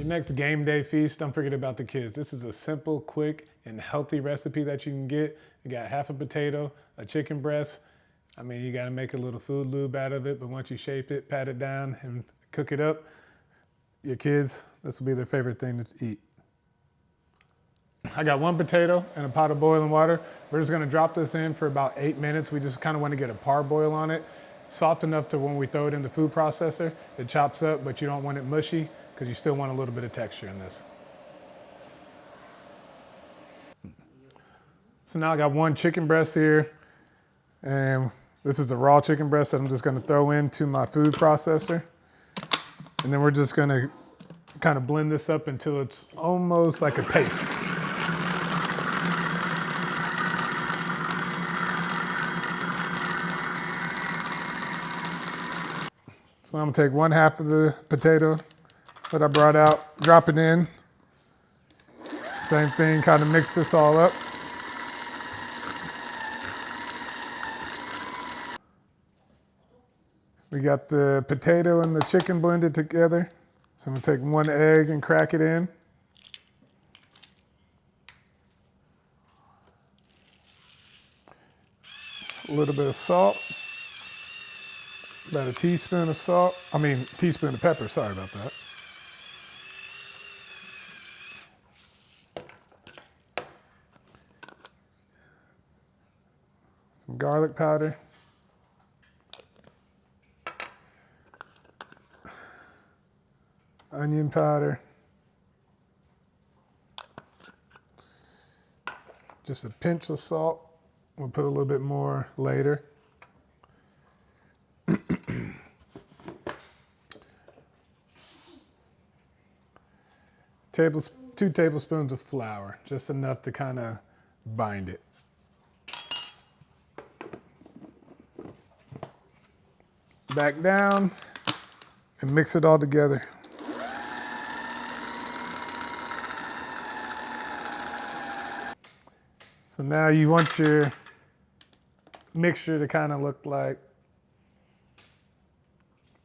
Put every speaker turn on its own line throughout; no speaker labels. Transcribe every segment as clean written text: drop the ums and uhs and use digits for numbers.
your next game day feast, don't forget about the kids. This is a simple, quick, and healthy recipe that you can get. You got half a potato, a chicken breast. I mean, you got to make a little food lube out of it, but once you shape it, pat it down, and cook it up, your kids, this will be their favorite thing to eat. I got 1 potato and a pot of boiling water. We're just gonna drop this in for about 8 minutes. We just kind of want to get a parboil on it. Soft enough to when we throw it in the food processor, it chops up, but you don't want it mushy because you still want a little bit of texture in this. So now I got 1 chicken breast here, and this is a raw chicken breast that I'm just gonna throw into my food processor. And then we're just gonna kind of blend this up until it's almost like a paste. So I'm gonna take 1/2 of the potato that I brought out, drop it in. Same thing, kind of mix this all up. We got the potato and the chicken blended together. So I'm gonna take 1 egg and crack it in. A little bit of salt. About a teaspoon of salt. Teaspoon of pepper, sorry about that. Some garlic powder. Onion powder. Just a pinch of salt. We'll put a little bit more later. 2 tablespoons of flour, just enough to kind of bind it. Back down and mix it all together. So now you want your mixture to kind of look like,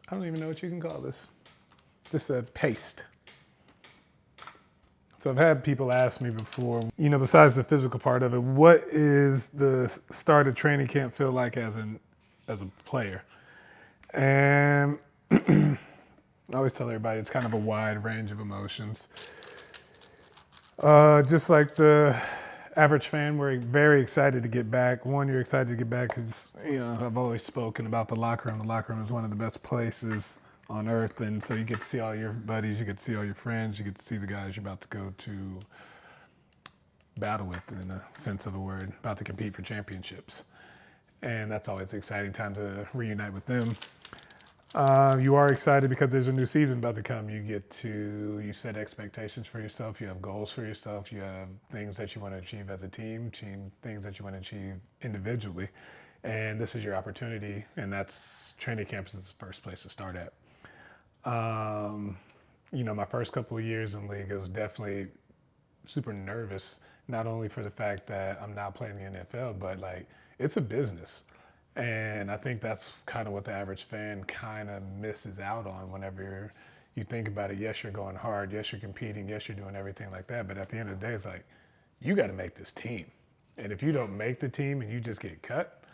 I don't even know what you can call this, just a paste. So I've had people ask me before, besides the physical part of it, what is the start of training camp feel like as a player? And I always tell everybody it's kind of a wide range of emotions. Just like the average fan, we're very excited to get back. One, you're excited to get back because, I've always spoken about the locker room. The locker room is one of the best places on earth, and so you get to see all your buddies, you get to see all your friends, you get to see the guys you're about to go to battle with, in a sense of the word, about to compete for championships. And that's always an exciting time to reunite with them. You are excited because there's a new season about to come. You set expectations for yourself, you have goals for yourself, you have things that you want to achieve as a team, things that you want to achieve individually. And this is your opportunity, and that's training camp is the first place to start at. My first couple of years in the league, I was definitely super nervous, not only for the fact that I'm not playing in the NFL, but it's a business. And I think that's kind of what the average fan kind of misses out on whenever you think about it. Yes, you're going hard. Yes, you're competing. Yes, you're doing everything like that. But at the end of the day, it's like, you got to make this team. And if you don't make the team and you just get cut,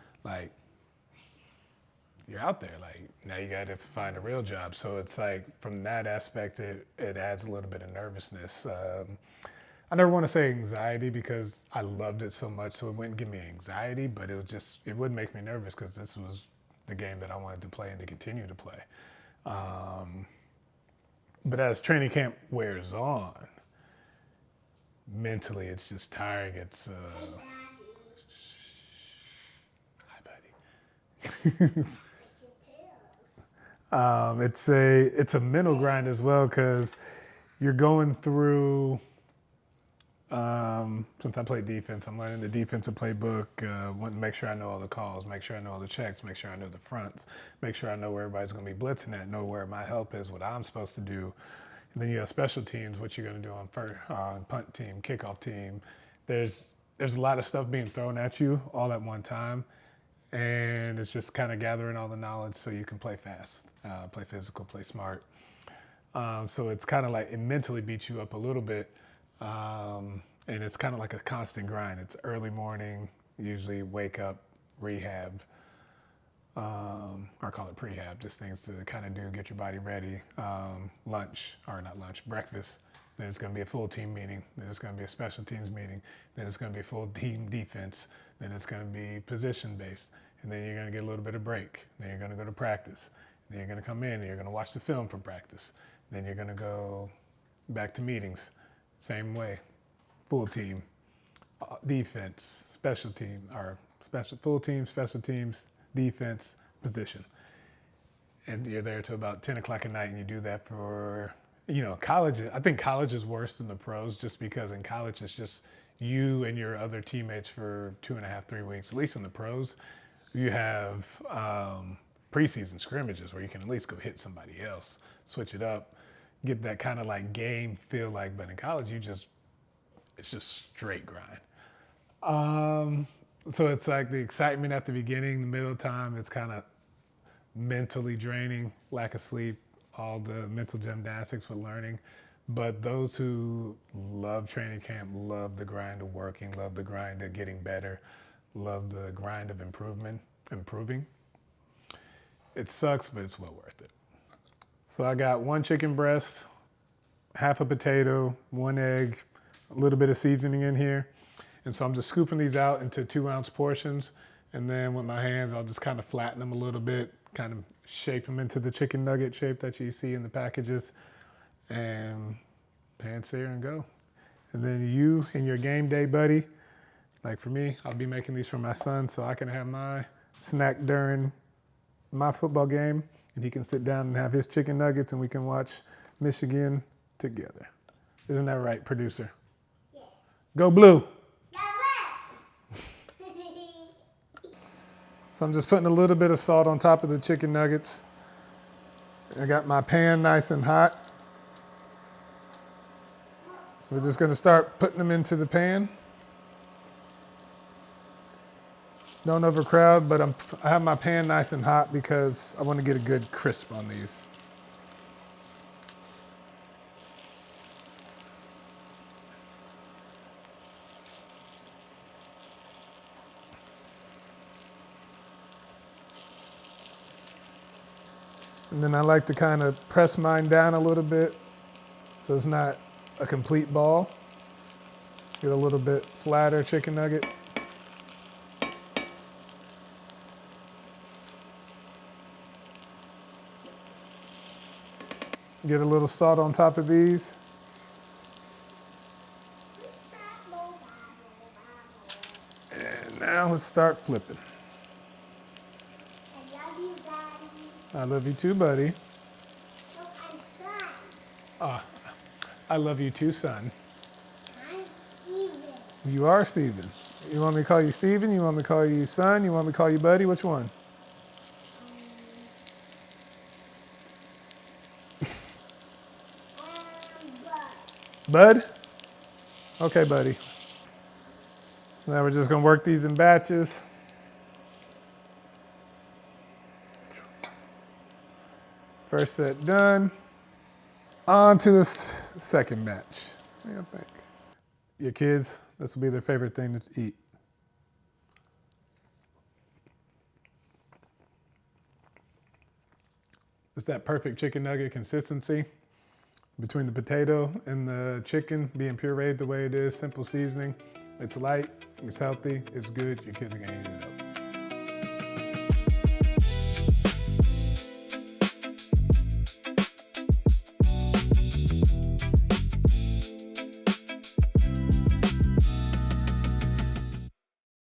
you're out there. Now you got to find a real job. So it's from that aspect, it adds a little bit of nervousness. I never want to say anxiety because I loved it so much, so it wouldn't give me anxiety, but it would make me nervous because this was the game that I wanted to play and to continue to play. But as training camp wears on, mentally it's just tiring. It's hi, buddy. It's a mental grind as well because you're going through. Since I play defense, I'm learning the defensive playbook, want to make sure I know all the calls, make sure I know all the checks, make sure I know the fronts, make sure I know where everybody's going to be blitzing at, know where my help is, what I'm supposed to do. And then you have special teams, what you're going to do on punt team, kickoff team. There's a lot of stuff being thrown at you all at one time. And it's just kind of gathering all the knowledge so you can play fast, play physical, play smart. So it's kind of like it mentally beats you up a little bit. And it's kind of like a constant grind. It's early morning, usually wake up, rehab, or call it prehab, just things to kind of do, get your body ready. Lunch, or not lunch, breakfast. Then it's going to be a full team meeting. Then it's going to be a special teams meeting. Then it's going to be a full team defense. Then it's going to be position based. And then you're going to get a little bit of break. Then you're going to go to practice. Then you're going to come in and you're going to watch the film from practice. Then you're going to go back to meetings. Same way. Full team, defense, special team, or full team, special teams, defense, position. And you're there till about 10 o'clock at night, and you do that for, college. I think college is worse than the pros, just because in college it's just you and your other teammates for 2.5, 3 weeks. At least in the pros, you have preseason scrimmages where you can at least go hit somebody else, switch it up, get that kind of like game feel like. But in college, it's just straight grind. So it's like the excitement at the beginning, the middle time, it's kind of mentally draining, lack of sleep, all the mental gymnastics with learning. But those who love training camp, love the grind of working, love the grind of getting better, love the grind of improving. It sucks, but it's well worth it. So I got 1 chicken breast, half a potato, 1 egg, a little bit of seasoning in here. And so I'm just scooping these out into 2-ounce portions. And then with my hands, I'll just kind of flatten them a little bit, kind of shape them into the chicken nugget shape that you see in the packages. And pan sear and go. And then you and your game day buddy, like for me, I'll be making these for my son so I can have my snack during my football game. And he can sit down and have his chicken nuggets and we can watch Michigan together. Isn't that right, producer? Yeah. Go blue. So I'm just putting a little bit of salt on top of the chicken nuggets. I got my pan nice and hot. So we're just going to start putting them into the pan. Don't overcrowd, but I have my pan nice and hot because I want to get a good crisp on these. And then I like to kind of press mine down a little bit so it's not a complete ball. Get a little bit flatter chicken nugget. Get a little salt on top of these. And now let's start flipping. I love you too, buddy. I love you too, son.
I'm Steven.
You are Steven. You want me to call you Steven? You want me to call you son? You want me to call you buddy? Which one? Bud? Okay, buddy. So now we're just gonna work these in batches. First set done. On to the second batch. I think. Your kids, this will be their favorite thing to eat. It's that perfect chicken nugget consistency between the potato and the chicken being pureed the way it is, simple seasoning. It's light, it's healthy, it's good. Your kids are gonna eat it up.